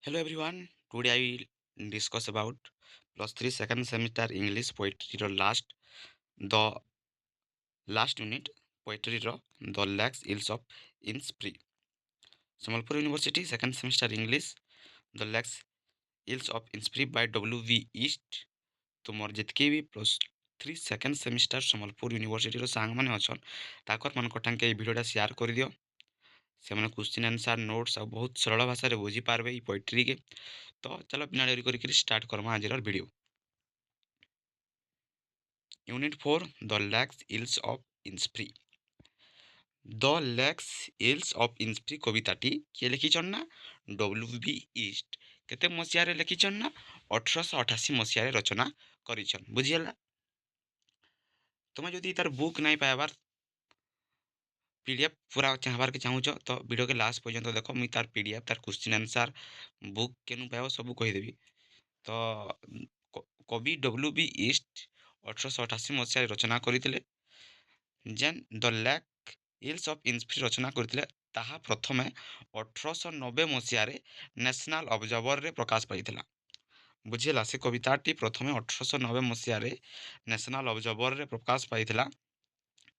Hello everyone. Today I will discuss about plus 3 second semester English poetry the last unit poetry the lax ills of Inspire. Sambalpur University second semester English the lax ills of Inspire by W.V. East. ତୁମର ଯେତିକି ବି plus three second semester Sambalpur ୟୁନିଭର୍ସିଟିର ସାଙ୍ଗମାନେ ଅଛନ୍ ତାଙ୍କର ମାନଙ୍କର ଟାଙ୍କେ ଏଇ ଭିଡ଼ିଓଟା share କରିଦିଅ। ସେମାନେ କ୍ୱେଶ୍ଚିନ୍ ଆନ୍ସର୍ ନୋଟ୍ସ ଆଉ ବହୁତ ସରଳ ଭାଷାରେ ବୁଝିପାରିବେ ଏଇ ପୋଏଟ୍ରିକେ। ତ ଚାଲ ବିନା ଡେରି କରିକି ଷ୍ଟାର୍ଟ କର୍ମା ଆଜିର ଭିଡ଼ିଓ। यूनिट 4 द लैक्स इल्स ऑफ इन्स्प्री। द लैक्स इल्स ऑफ इन्स्प्री कविताटी किए लिखिछन ना W.V. इस्ट केते मसियारे लिखिछन ना 1888 मसियारे रचना करिछन। बुझियला तुम जदि तार बुक नहीं पाइबार पीडीएफ पूरा चाहबार के चाहूच तो वीडियो के लास्ट पर्यंत देखो मुई तार पीडीएफ तार क्वेश्चन आंसर बुक केनु पाइब सब कहीदेवी। तो कवि W.V. इस्ट 1888 मसीह रचना करते जेन द लैक इल्स ऑफ इन्स्प्री रचना करते ताहा प्रथमे 1890 मसीह नेशनल ऑब्जर्वर रे प्रकाश पाइथिला। बुझिला से कविताटी प्रथमे 1890 मसीह नेशनल ऑब्जर्वर रे प्रकाश पाइथिला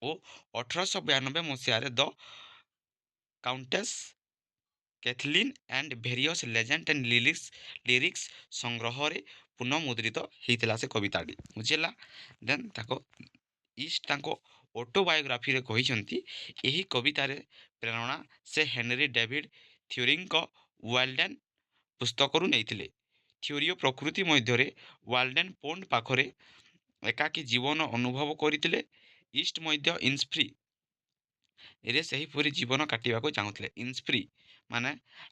ओ 1892 मसीह the countess Kathleen and various legend and lyrics संग्रह रे पुनः मुद्रित होता से कविताटी। बुझिला देन ताको इस्ट ताको ऑटोबायोग्राफी रे कहिसंती एही कवितारे प्रेरणा से हेनरी डेविड थ्योरिंग को वाल्डेन पुस्तकरू नैथिले। थ्योरी प्रकृति मध्यरे वाल्डेन पोंड पाखरे एकाकी जीवन अनुभव करथिले। इस्ट मध्य इन्स्प्री रे सेहीपरि जीवन काटिबाको चाहुथिले। इन्स्प्री माने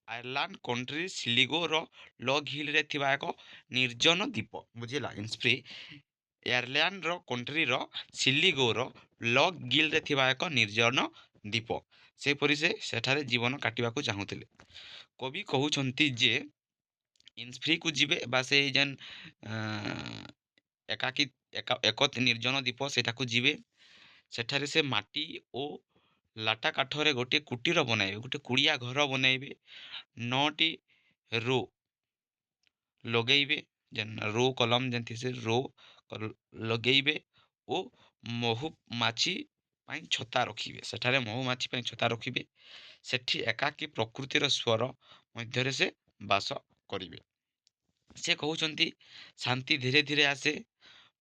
आयरलैंड कंट्री सिलिगो रो लॉग हिल रे थिबा एक निर्जन द्वीप। बुझिला इन्स्प्री आयरलैंड रो कंट्री रो सिलिगो रो लॉग गिल रे थिबा एक निर्जन द्वीप सेहीपरि से सेठारे जीवन काटिबाको चाहुथिले। कवि कहउछंती जे इन्स्प्री को जिबे बा से जेन एकाकी एक निर्जन द्वीप सेठाकू जिबे सेठारे से माटी ओ लाटा काठरे गोटे कुटीर बनाइबे गोटे कुड़िया घर बनाइबे 9टी रो लगेइबे जेन रो कलम जेन से रो लगेइबे ओ महू माछी ପାଇଁ ଛତା ରଖିବେ ସେଠାରେ ମହୁମାଛି ପାଇଁ ଛତା ରଖିବେ ସେଠି ଏକାକୀ ପ୍ରକୃତିର ସ୍ୱର ମଧ୍ୟରେ ସେ ବାସ କରିବେ। ସେ କହୁଛନ୍ତି ଶାନ୍ତି ଧୀରେ ଧୀରେ ଆସେ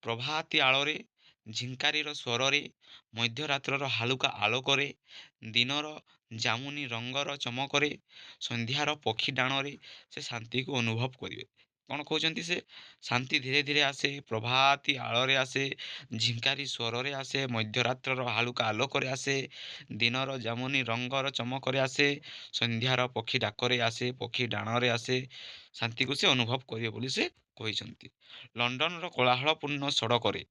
ପ୍ରଭାତୀ ଆଳରେ ଝିଙ୍କାରୀର ସ୍ୱରରେ ମଧ୍ୟରାତ୍ରର ହାଲୁକା ଆଲୋକରେ ଦିନର ଜାମୁନି ରଙ୍ଗର ଚମକରେ ସନ୍ଧ୍ୟାର ପକ୍ଷୀ ଡାଣରେ ସେ ଶାନ୍ତିକୁ ଅନୁଭବ କରିବେ। କ'ଣ କହୁଛନ୍ତି ସେ ଶାନ୍ତି ଧୀରେ ଧୀରେ ଆସେ ପ୍ରଭାତୀ ଆଳରେ ଆସେ ଝିଙ୍କାରୀ ସ୍ୱରରେ ଆସେ ମଧ୍ୟରାତ୍ରର ହାଲୁକା ଆଲୋକରେ ଆସେ ଦିନର ଜାମୁନି ରଙ୍ଗର ଚମକରେ ଆସେ ସନ୍ଧ୍ୟାର ପକ୍ଷୀ ଡାକରେ ଆସେ ପକ୍ଷୀ ଡାଣରେ ଆସେ ଶାନ୍ତିକୁ ସେ ଅନୁଭବ କରିବେ ବୋଲି ସେ କହିଛନ୍ତି। ଲଣ୍ଡନର କୋଳାହଳପୂର୍ଣ୍ଣ ସଡ଼କରେ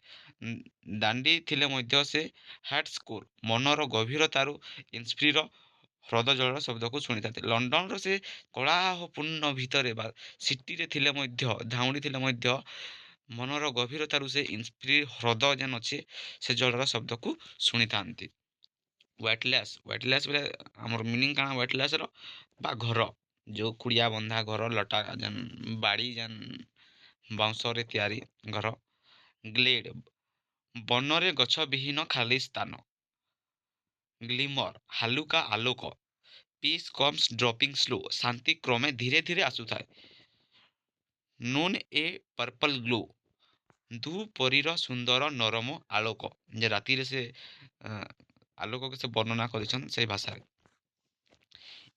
ଦାଣ୍ଡି ଥିଲେ ମଧ୍ୟ ସେ ହ୍ୟାଟ୍ ସ୍କୋର ମନର ଗଭୀରତାରୁ ଇନ୍ସ୍ପ୍ରିର ହ୍ରଦ ଜଳର ଶବ୍ଦକୁ ଶୁଣିଥାନ୍ତି। ଲଣ୍ଡନର ସେ କୋଳାହଳପୂର୍ଣ୍ଣ ଭିତରେ ବା ସିଟିରେ ଥିଲେ ମଧ୍ୟ ଧାଉଁଡ଼ି ଥିଲେ ମଧ୍ୟ ମନର ଗଭୀରତାରୁ ସେ ଇନ୍ସ୍ପ୍ରି ହ୍ରଦ ଯେନ୍ ଅଛି ସେ ଜଳର ଶବ୍ଦକୁ ଶୁଣିଥାନ୍ତି। ୱାଇଟଲେସ୍ ବୋଲେ ଆମର ମିନିଂ କାଣା ୱାଇଟଲେସ୍ର ବା ଘର ଯେଉଁ କୁଡ଼ିଆ ବନ୍ଧା ଘର ଲଟା ଯେନ୍ ବାଡ଼ି ଯେନ୍ ବାଉଁଶରେ ତିଆରି ଘର। ଗ୍ଲେଡ୍ ବନରେ ଗଛ ବିହୀନ ଖାଲି ସ୍ଥାନ। ଗ୍ଲିମର ହାଲୁକା ଆଲୋକ। ପିସ୍ କମ୍ସ ଡ୍ରପିଂ ସ୍ଲୋ ଶାନ୍ତି କ୍ରମେ ଧୀରେ ଧୀରେ ଆସୁଥାଏ। ନୁନ୍ ଏ ପର୍ପଲ୍ ଗ୍ଲୋ ଧୂପରିର ସୁନ୍ଦର ନରମ ଆଲୋକ ଯେ ରାତିରେ ସେ ଆଲୋକକୁ ସେ ବର୍ଣ୍ଣନା କରିଛନ୍ତି ସେଇ ଭାଷାରେ।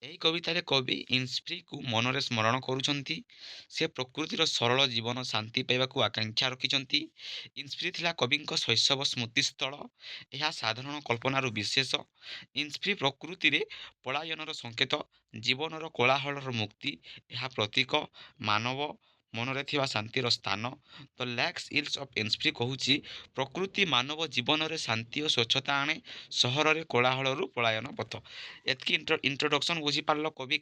ଏହି କବିତାରେ କବି ଇନ୍ସ୍ପ୍ରିକୁ ମନରେ ସ୍ମରଣ କରୁଛନ୍ତି। ସେ ପ୍ରକୃତିର ସରଳ ଜୀବନ ଶାନ୍ତି ପାଇବାକୁ ଆକାଂକ୍ଷା ରଖିଛନ୍ତି। ଇନ୍ସ୍ପ୍ରି ଥିଲା କବିଙ୍କ ଶୈଶବ ସ୍ମୃତିସ୍ଥଳ। ଏହା ସାଧାରଣ କଳ୍ପନାରୁ ବିଶେଷ। ଇନ୍ସ୍ପ୍ରି ପ୍ରକୃତିରେ ପଳାୟନର ସଂକେତ ଜୀବନର କୋଳାହଳର ମୁକ୍ତି ଏହା ପ୍ରତୀକ ମାନବ ମନରେ ଥିବା ଶାନ୍ତିର ସ୍ଥାନ। ଦ ଲ୍ୟାକ୍ସ ଇଲ୍ସ ଅଫ୍ ଇନ୍ସ୍ପ୍ରି କହୁଛି ପ୍ରକୃତି ମାନବ ଜୀବନରେ ଶାନ୍ତି ଓ ସ୍ୱଚ୍ଛତା ଆଣେ ସହରରେ କୋଳାହଳରୁ ପଳାୟନ ପଥ। ଏତ୍କି ଇଣ୍ଟ୍ରୋଡକ୍ସନ୍ ବୁଝିପାରିଲ କବି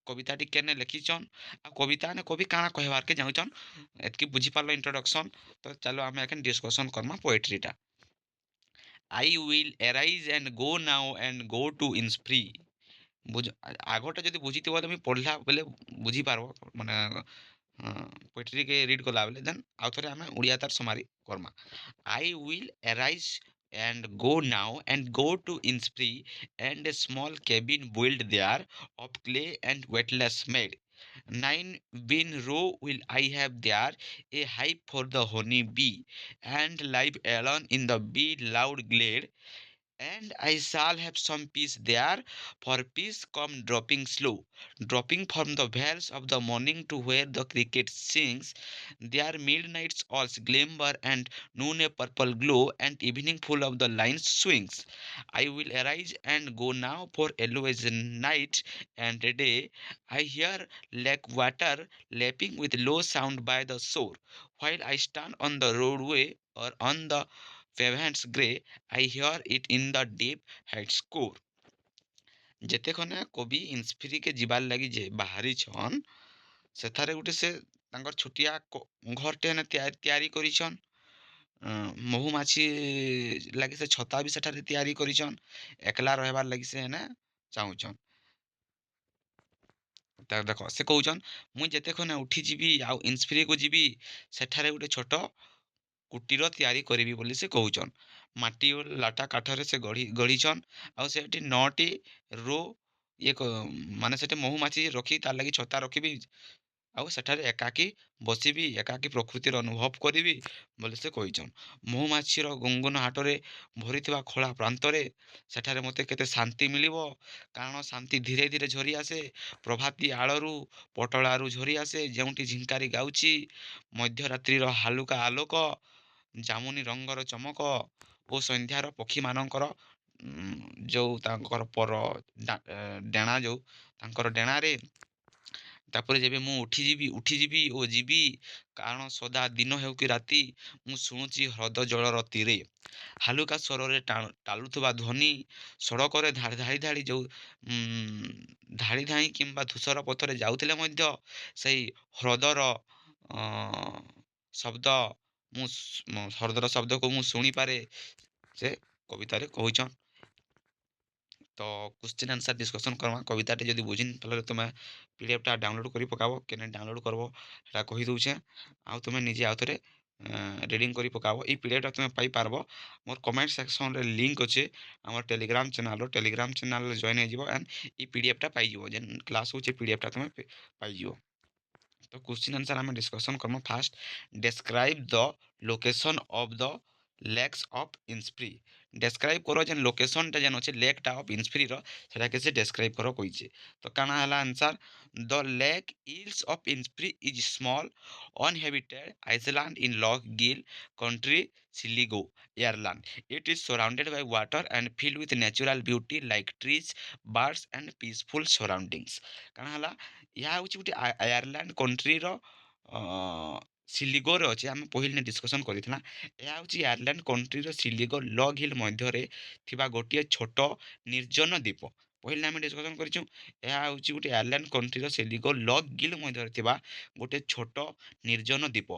କବିତାଟି କେନେ ଲେଖିଛନ୍ ଆଉ କବିତା ने କବି କାଣା କହିବାର୍କେ ଚାହୁଁଛନ୍ ଏତ୍କି ବୁଝିପାରିଲ ଇଣ୍ଟ୍ରୋଡକ୍ସନ୍। ତ ଚାଲ ଆମେ ଏଖେନ୍ ଡିସ୍କସନ୍ କର୍ମା ପୋଏଟ୍ରିଟା। I will arise and go now and go to Inspire. ବୁଝ ଆଗଟା ଯଦି ବୁଝିଥିବ ତମେ ପଢ଼ିଲା ବେଲେ ବୁଝିପାରବ ମାନେ ପୋଏଟ୍ରିକେ ରିଡ୍ କଲା ବେଲେ ଦେନ୍ ଆଉ ଥରେ ଆମେ ଓଡ଼ିଆ ତାର ସମାରି କର୍ମା। I will arise and go now and go to Innspree and a small cabin built there of clay and wetlass made. 9 bin row will I have there, a hive for the honey bee, and live alone in the bee loud glade, and I shall have some peace there, for peace come dropping slow, dropping from the vales of the morning to where the cricket sings. There midnights all glimmer, and noon a purple glow, and evening full of the lines swings. I will arise and go now, for always night and day I hear lake water lapping with low sound by the shore, while I stand on the roadway or on the pavements grey, I hear it in the deep heights score. ଯେତେଖନେ କବି ଇନ୍ସଫିରିକେ ଯିବାର୍ ଲାଗି ଯେ ବାହାରିଛନ୍ ସେଠାରେ ଗୋଟେ ସେ ତାଙ୍କର ଛୋଟିଆ ଘରଟେ ହେନେ ତିଆରି କରିଛନ୍। ମହୁମାଛି ଲାଗି ସେ ଛତା ବି ସେଠାରେ ତିଆରି କରିଛନ୍। ଏକଲା ରହିବାର୍ ଲାଗି ସେ ହେନେ ଚାହୁଁଛନ୍। ତା ଦେଖ ସେ କହୁଛନ୍ ମୁଇଁ ଯେତେଖନେ ଉଠିଯିବି ଆଉ ଇନ୍ସଫିରିକୁ ଯିବି ସେଠାରେ ଗୋଟେ ଛୋଟ କୁଟୀର ତିଆରି କରିବି ବୋଲି ସେ କହୁଛନ୍। ମାଟି ଓ ଲାଟା କାଠରେ ସେ ଗଢ଼ିଛନ୍ ଆଉ ସେଠି 9ଟି ରୋ ମାନେ ସେଠି ମହୁମାଛି ରଖି ତାର୍ ଲାଗି ଛତା ରଖିବି ଆଉ ସେଠାରେ ଏକାକୀ ବସିବି, ଏକାକୀ ପ୍ରକୃତିର ଅନୁଭବ କରିବି ବୋଲି ସେ କହିଛନ୍। ମହୁମାଛିର ଗୁନଗୁନ ହାଟରେ ଭରିଥିବା ଖୋଳା ପ୍ରାନ୍ତରେ ସେଠାରେ ମୋତେ କେତେ ଶାନ୍ତି ମିଳିବ, କାରଣ ଶାନ୍ତି ଧୀରେ ଧୀରେ ଝରି ଆସେ ପ୍ରଭାତୀ ଆଳରୁ ପଟଳାରୁ ଝରି ଆସେ, ଯେଉଁଠି ଝିଙ୍କାରି ଗାଉଛି, ମଧ୍ୟରାତ୍ରିର ହାଲୁକା ଆଲୋକ, ଜାମୁନି ରଙ୍ଗର ଚମକ ଓ ସନ୍ଧ୍ୟାର ପକ୍ଷୀମାନଙ୍କର ଯୋଉ ତାଙ୍କର ଡେଣା ଯୋଉ ତାଙ୍କର ଡେଣାରେ, ତାପରେ ଯେବେ ମୁଁ ଉଠିଯିବି ଓ ଯିବି, କାରଣ ସଦା ଦିନ ହେଉ କି ରାତି ମୁଁ ଶୁଣୁଛି ହ୍ରଦ ଜଳର ତୀରେ ହାଲୁକା ସ୍ୱରରେ ଟାଳୁଥିବା ଧ୍ୱନି, ସଡ଼କରେ ଧାଡ଼ି ଯୋଉ ଧାଡ଼ି ଧାଇଁ କିମ୍ବା ଧୂସର ପଥରେ ଯାଉଥିଲେ ମଧ୍ୟ ସେଇ ହ୍ରଦର ଶବ୍ଦ ହ୍ରଦର ଶବ୍ଦକୁ ମୁଁ ଶୁଣିପାରେ, ସେ କବିତାରେ କହିଛନ୍। ତ କ୍ୱେଶ୍ଚିନ୍ ଆନ୍ସର୍ ଡିସ୍କସନ୍ କର୍ମା। କବିତାଟେ ଯଦି ବୁଝିନି ତାହେଲେ ତୁମେ ପିଡ଼ିଏଫ୍ଟା ଡାଉନଲୋଡ଼୍ କରି ପକାବ, କେନେ ଡାଉନଲୋଡ଼୍ କରବ ସେଟା କହି ଦଉଛେଁ। ଆଉ ତୁମେ ନିଜେ ଆଉ ଥରେ ରିଡ଼ିଂ କରି ପକାବ। ଏଇ ପିଡ଼ିଏଫ୍ଟା ତୁମେ ପାଇପାରବ ମୋର କମେଣ୍ଟ ସେକ୍ସନ୍ରେ ଲିଙ୍କ୍ ଅଛେ ଆମର ଟେଲିଗ୍ରାମ୍ ଚ୍ୟାନେଲ୍ର। ଟେଲିଗ୍ରାମ୍ ଚ୍ୟାନେଲ୍ରେ ଜଏନ୍ ହେଇଯିବ ଆଣ୍ଡ ଇ ପିଡ଼ିଏଫ୍ଟା ପାଇଯିବ, ଯେନ୍ କ୍ଲାସ୍ ହଉଛେ ପିଡ଼ିଏଫ୍ଟା ତୁମେ ପାଇଯିବ। ତ क्वेश्चन आंसर आम डिस्कसन करम। First describe the location of the lakes of Innisfree. Describe करो जेन लोकेशनटा जेन अच्छे लेकटा ऑफ इन्सफ्री सेटा कैसे डेस्क्राइब करो कहीचे। तो काना है आंसर, द लेक इल्स of Innisfree is small uninhabited island in Lough Gill country Sligo Ireland. It is surrounded by water and filled with natural beauty like trees birds and peaceful surroundings. काना है ଏହା ହେଉଛି ଗୋଟେ Ireland କଣ୍ଟ୍ରିର ସିଲିଗୋରେ ଅଛି। ଆମେ ପହିଲେ discussion କରିଥିଲା। ଏହା ହେଉଛି ଆୟାରଲାଣ୍ଡ କଣ୍ଟ୍ରିର ସିଲିଗୋ ଲଗ୍ ହିଲ୍ ମଧ୍ୟରେ ଥିବା ଗୋଟିଏ ଛୋଟ ନିର୍ଜନ ଦ୍ୱୀପ। ପହିଲେ ଆମେ ଡିସ୍କସନ୍ କରିଛୁ ଏହା ହେଉଛି ଗୋଟେ ଆୟାରଲାଣ୍ଡ କଣ୍ଟ୍ରିର ସିଲିଗୋ ଲଗ୍ ଗିଲ୍ ମଧ୍ୟରେ ଥିବା ଗୋଟେ ଛୋଟ ନିର୍ଜନ ଦ୍ୱୀପ।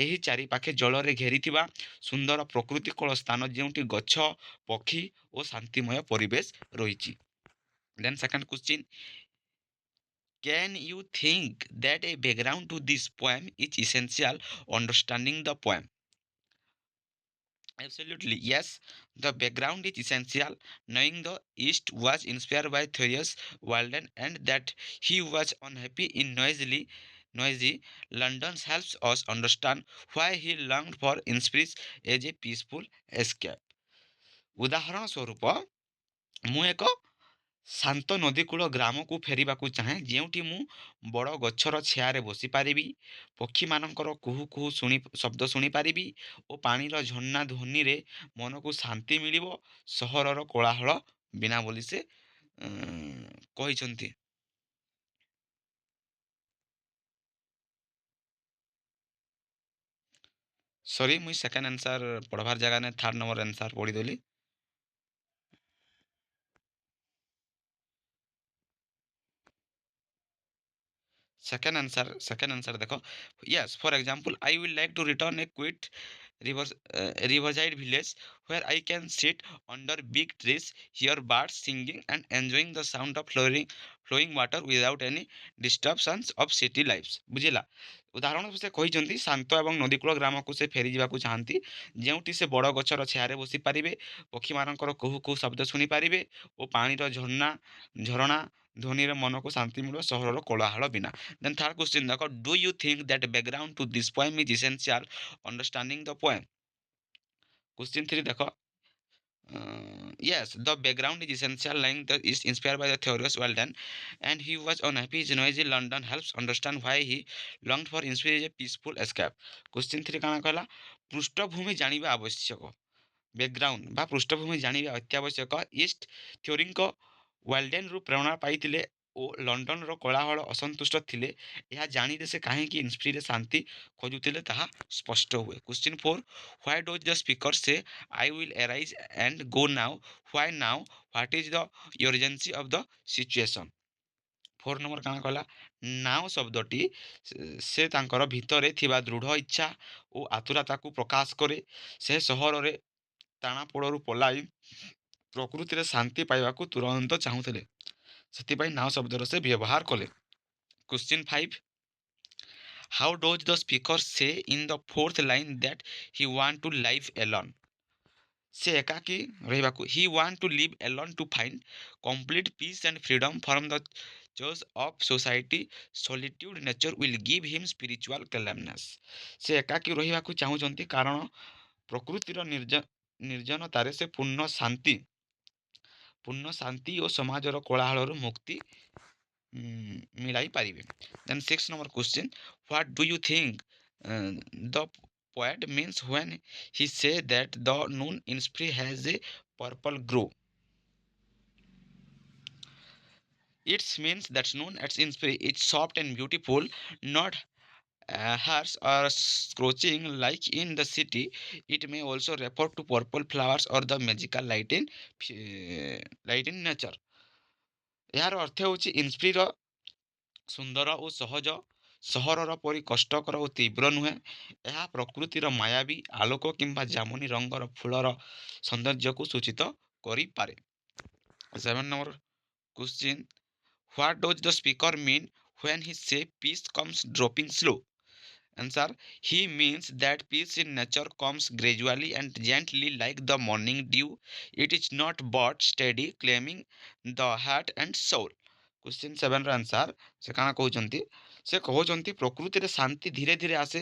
ଏହି ଚାରିପାଖେ ଜଳରେ ଘେରିଥିବା ସୁନ୍ଦର ପ୍ରକୃତିକୂଳ ସ୍ଥାନ, ଯେଉଁଠି ଗଛ, ପକ୍ଷୀ ଓ ଶାନ୍ତିମୟ ପରିବେଶ ରହିଛି। ଦେନ୍ second question, can you think that a background to this poem is essential understanding the poem? Absolutely, yes. The background is essential. Knowing the East was inspired by Theodorus Walden and that he was unhappy in noisy London helps us understand why he longed for inspiration as a peaceful escape. ଉଦାହରଣ ସ୍ୱରୂପ ମୁଁ ଏକ ଶାନ୍ତ ନଦୀକୂଳ ଗ୍ରାମକୁ ଫେରିବାକୁ ଚାହେଁ, ଯେଉଁଠି ମୁଁ ବଡ଼ ଗଛର ଛାୟାରେ ବସିପାରିବି, ପକ୍ଷୀମାନଙ୍କର କୁହୁ କୁହୁ ଶବ୍ଦ ଶୁଣିପାରିବି ଓ ପାଣିର ଝର୍ଣ୍ଣା ଧ୍ୱନିରେ ମନକୁ ଶାନ୍ତି ମିଳିବ, ସହରର କୋଳାହଳ ବିନା ବୋଲି ସେ କହିଛନ୍ତି। ସରି ମୁଇଁ ସେକେଣ୍ଡ ଆନ୍ସର୍ ପଢ଼ବାର୍ ଜାଗାନେ ଥାର୍ଡ଼ ନମ୍ବର ଆନ୍ସର୍ ପଢ଼ିଦେଲି। second answer देखो, yes, for example, I will like to return a quit riverside village where I can sit under big trees, hear birds singing, and enjoying the sound of flowing water without any disturbance of city lives। ବୁଝିଲା। ଉଦାହରଣ ସେ କହିଛନ୍ତି ଶାନ୍ତ ଏବଂ ନଦୀକୂଳ ଗ୍ରାମକୁ ସେ ଫେରି ଯିବାକୁ ଚାହାନ୍ତି, ଯେଉଁଠି ସେ ବଡ଼ ଗଛର ଛାୟାରେ ବସିପାରିବେ, ପକ୍ଷୀମାନଙ୍କର କୁହୁ କୁହୁ ଶବ୍ଦ ଶୁଣିପାରିବେ ଓ ପାଣିର ଝରଣା ଧ୍ୱନିରେ ମନକୁ ଶାନ୍ତି ମିଳିବ ସହରର କୋଳାହଳ ବିନା। ଦେନ୍ ଥାର୍ଡ କ୍ୱେଶ୍ଚିନ୍ ଦେଖ, do you think that background to this poem is essential understanding the poem. Question 3 देखो, yes, the background is essential, lying the is inspired by the Theodorus Walden, and he was unhappy his noisy London helps understand why he longed for inspiration a peaceful escape। Question 3 काना कहला, पृष्ठभूमि जानिबा आवश्यक, background बा पृष्ठभूमि जानिबा अत्यावश्यक। East थ्योरीଙ୍କ ୱାଲ୍ଡେନ୍ରୁ ପ୍ରେରଣା ପାଇଥିଲେ ଓ ଲଣ୍ଡନର କୋଳାହଳ ଅସନ୍ତୁଷ୍ଟ ଥିଲେ, ଏହା ଜାଣିଲେ ସେ କାହିଁକି ଇନ୍ସପିରେ ଶାନ୍ତି ଖୋଜୁଥିଲେ ତାହା ସ୍ପଷ୍ଟ ହୁଏ। Question 4, why does the speaker say I will arise and go now, why now, what is the emergency of the situation. 4 number କାଣା କହିଲା, ନାଉ ଶବ୍ଦଟି ସେ ତାଙ୍କର ଭିତରେ ଥିବା ଦୃଢ଼ ଇଚ୍ଛା ଓ ଆତୁରତାକୁ ପ୍ରକାଶ କରେ। ସେ ସହରରେ ଟାଣାପୋଡ଼ରୁ ପଳାଇ ପ୍ରକୃତିରେ ଶାନ୍ତି ପାଇବାକୁ ତୁରନ୍ତ ଚାହୁଁଥିଲେ, ସେଥିପାଇଁ ନାଉ ଶବ୍ଦର ସେ ବ୍ୟବହାର କଲେ। Question 5, how does the speaker say in the fourth line that he want to live alone. ସେ ଏକାକୀ ରହିବାକୁ, he want to live alone to find complete peace and freedom from the chaos of society, solitude nature will give him spiritual calmness. ସେ ଏକାକୀ ରହିବାକୁ ଚାହୁଁଛନ୍ତି କାରଣ ପ୍ରକୃତିର ନିର୍ଜନତାରେ ସେ ପୂର୍ଣ୍ଣ ଶାନ୍ତି ଓ ସମାଜର କୋଳାହଳରୁ ମୁକ୍ତି ମିଳାଇ ପାରିବେ। Then 6 number question, what do you think the poet means when he say that the noon inspire has a purple glow? It means that noon at inspire is soft and beautiful, not harsh or scorching like in the city. It may also refer to purple flowers or the magical light in nature। ଏହାର ଅର୍ଥ ହେଉଛି ଇନ୍ସପିର ସୁନ୍ଦର ଓ ସହଜ, ସହରର ପରି କଷ୍ଟକର ଓ ତୀବ୍ର ନୁହେଁ। ଏହା ପ୍ରକୃତିର ମାୟାବୀ ଆଲୋକ କିମ୍ବା ଜାମୁନି ରଙ୍ଗର ଫୁଲର ସୌନ୍ଦର୍ଯ୍ୟକୁ ସୂଚିତ କରିପାରେ। 7 number question, what does the speaker mean when he say peace comes dropping slow. Answer, he means that peace in nature comes gradually and gently like the morning dew. It is not but steady, claiming the heart and soul। Question 7 ର answer, ସେ କାଣା କହୁଛନ୍ତି, ସେ କହୁଛନ୍ତି ପ୍ରକୃତିରେ ଶାନ୍ତି ଧୀରେ ଧୀରେ ଆସେ,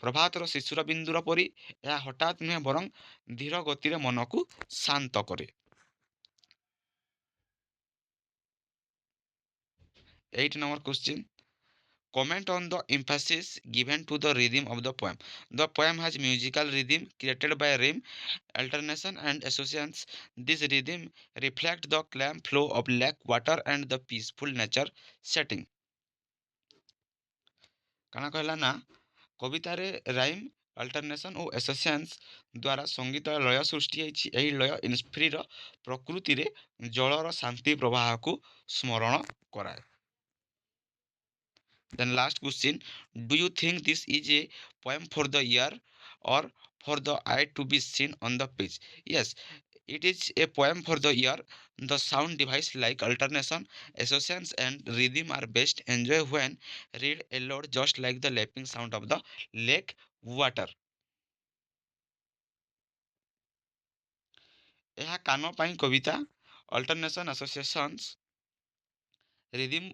ପ୍ରଭାତର ଶିଶୁର ବିନ୍ଦୁର ପରି। ଏହା ହଠାତ୍ ନୁହେଁ ବରଂ ଧୀର ଗତିରେ ମନକୁ ଶାନ୍ତ କରେ। 8 number question, comment on the emphasis given to the rhythm of the poem। The poem has musical rhythm created by rhyme, alternation and associations। This rhythm reflects the calm flow of lake water and the peaceful nature setting। କାଣା କହିଲା ନା, କବିତାରେ rhyme, ଅଲ୍ଟରନେସନ୍ ଓ ଏସୋସିଏସନ୍ସ ଦ୍ୱାରା ସଙ୍ଗୀତ ଲୟ ସୃଷ୍ଟି ହୋଇଛି। ଏହି ଲୟ ଇନ୍ସପିର ପ୍ରକୃତିରେ ଜଳର ଶାନ୍ତି ପ୍ରବାହକୁ ସ୍ମରଣ କରାଏ। Then last question, do you think this is a poem for the ear or for the eye to be seen on the page? Yes, it is a poem for the ear। The sound device like alternation, associations and rhythm are best enjoyed when read aloud, just like the lapping sound of the lake water। ଏହା କାନ ପାଇଁ କବିତା, ଅଲ୍ଟରନେସନ୍, associations, rhythm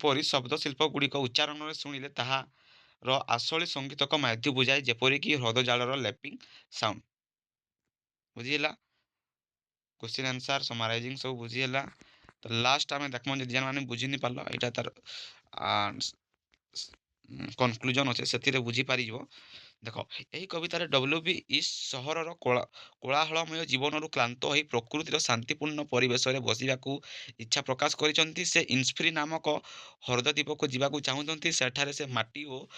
ପରି ଶବ୍ଦ ଶିଳ୍ପଗୁଡ଼ିକ ଉଚ୍ଚାରଣରେ ଶୁଣିଲେ ତାହାର ଆସଳି ସଙ୍ଗୀତକ ମାଧ୍ୟ ବୁଝାଏ, ଯେପରିକି ହ୍ରଦ ଜାଲର ଲ୍ୟାପିଂ ସାଉଣ୍ଡ। ବୁଝିହେଲା। क्वेश्चन आंसर समराइजिंग सब बुझीगला। तो लास्ट आम देखम जी जेन मैंने बुझी नहीं पार यहाँ तार कनक्लूजन अच्छे से बुझीपार। देख, यही कवितार डब्ल्यू बी इस सहरर कोलाहलमय जीवन क्लांत हो प्रकृतिर शांतिपूर्ण परिवेश में बसवाक इच्छा प्रकाश कर से इन्सफ्री नामक हृद द्वीप को जावाक चाहूँगी। सेठारे से माटी और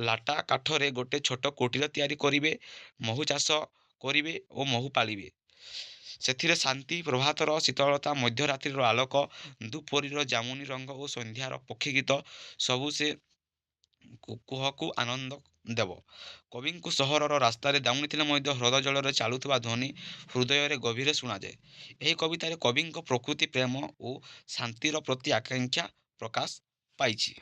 लाटा काठरे गोटे छोट कुटीर तैयारी करेंगे, महू चाष करेंगे और महू पालिबे। ସେଥିରେ ଶାନ୍ତି, ପ୍ରଭାତର ଶୀତଳତା, ମଧ୍ୟରାତ୍ରିର ଆଲୋକ, ଦୁପହରିର ଜାମୁନି ରଙ୍ଗ ଓ ସନ୍ଧ୍ୟାର ପକ୍ଷୀ ଗୀତ ସବୁ ସେ କୁହକୁ ଆନନ୍ଦ ଦେବ। କବିଙ୍କୁ ସହରର ରାସ୍ତାରେ ଯାଉନଥିଲେ ମଧ୍ୟ ହ୍ରଦ ଜଳରେ ଚାଲୁଥିବା ଧ୍ୱନି ହୃଦୟରେ ଗଭୀରେ ଶୁଣାଯାଏ। ଏହି କବିତାରେ କବିଙ୍କ ପ୍ରକୃତି ପ୍ରେମ ଓ ଶାନ୍ତିର ପ୍ରତି ଆକାଂକ୍ଷା ପ୍ରକାଶ ପାଇଛି।